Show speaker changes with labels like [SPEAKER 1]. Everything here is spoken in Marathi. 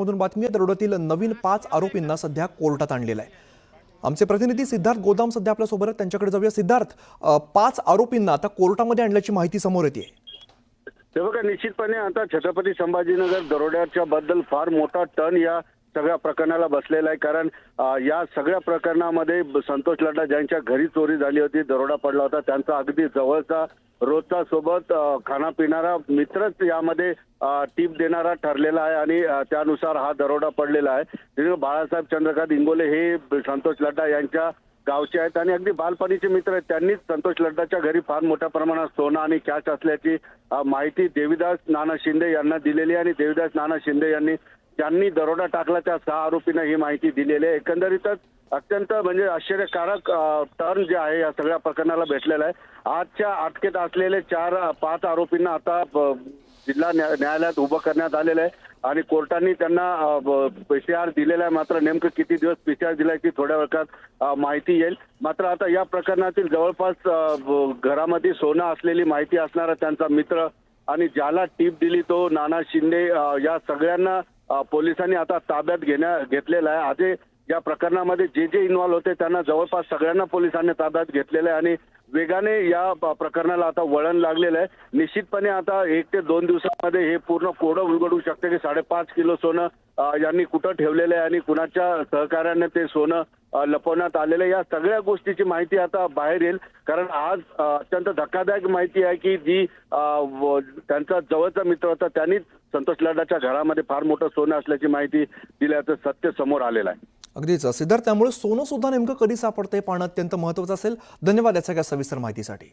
[SPEAKER 1] महाराष्ट्रामधून बातमी आहे। दरोड्यातील नवीन 5 आरोपींना सध्या कोर्टात आणलेलं आहे। आमचे प्रतिनिधी सिद्धार्थ गोदाम सध्या आपल्या सोबत आहेत, त्यांच्याकडे जाऊया। सिद्धार्थ, 5 आरोपींना आता कोर्टामध्ये आणल्याची माहिती समोर येते।
[SPEAKER 2] ते बघा, निश्चितपणे आता छत्रपती संभाजीनगर दरोड्याच्या बद्दल फार मोठा टर्न या सगळ्या प्रकरणाला बसलेला आहे। कारण या सगळ्या प्रकरणामध्ये संतोष लड्डा ज्यांच्या घरी चोरी झाली होती, दरोडा पडला होता, त्यांचा अगदी जवळचा रोजचा सोबत खाना पिणारा मित्रच यामध्ये टीप देणारा ठरलेला आहे आणि त्यानुसार हा दरोडा पडलेला आहे। बाळासाहेब चंद्रकांत इंगोले हे संतोष लड्डा यांच्या गावचे आहेत आणि अगदी बालपणीचे मित्र आहेत। त्यांनीच संतोष लड्डाच्या घरी फार मोठ्या प्रमाणात सोनं आणि कॅश असल्याची माहिती देवीदास नाना शिंदे यांना दिलेली आणि देवीदास नाना शिंदे यांनी ज्यांनी दरोडा टाकला त्या 6 आरोपींना ही माहिती दिलेली आहे। एकंदरीतच अत्यंत म्हणजे आश्चर्यकारक टर्न जे आहे या सगळ्या प्रकरणाला भेटलेला आहे। आजच्या अटकेत असलेले 5 आरोपींना आता जिल्हा न्यायालयात उभं करण्यात आलेलं आहे आणि कोर्टाने त्यांना PCR दिलेला आहे। मात्र नेमकं किती दिवस PCR दिला याची थोड्या वेळात माहिती येईल। मात्र आता या प्रकरणातील जवळपास घरामध्ये सोनं असलेली माहिती असणारा त्यांचा मित्र आणि ज्याला टीप दिली तो नाना शिंदे, या सगळ्यांना पोलिसांनी आता ताब्यात घेतलेला आहे। आज या प्रकरणामध्ये जे इन्व्हॉल्व होते त्यांना जवळपास सगळ्यांना पोलिसांनी ताब्यात घेतलेलं आहे आणि वेगाने या प्रकरणाला आता वळण लागलेलं आहे। निश्चितपणे आता 1 ते 2 दिवसांमध्ये हे पूर्ण कोडं उलगडू शकते की 5.5 किलो सोनं यांनी कुठं ठेवलेलं आहे आणि कुणाच्या सहकार्याने ते सोनं लपवण्यात आलेलं आहे। या सगळ्या गोष्टीची माहिती आता बाहेर येईल। कारण आज अत्यंत धक्कादायक माहिती आहे की जी त्यांचा जवळचा मित्र होता त्यांनीच संतोष लड्डाच्या घरामध्ये फार मोठं सोनं असल्याची माहिती दिल्याचं सत्य समोर आलेलं आहे।
[SPEAKER 1] अगदीच सिद्धार्थ, त्यामुळे सोनं सुद्धा नेमकं कधी सापडतंय पाहणं अत्यंत महत्त्वाचं असेल। धन्यवाद या सगळ्या सविस्तर माहितीसाठी।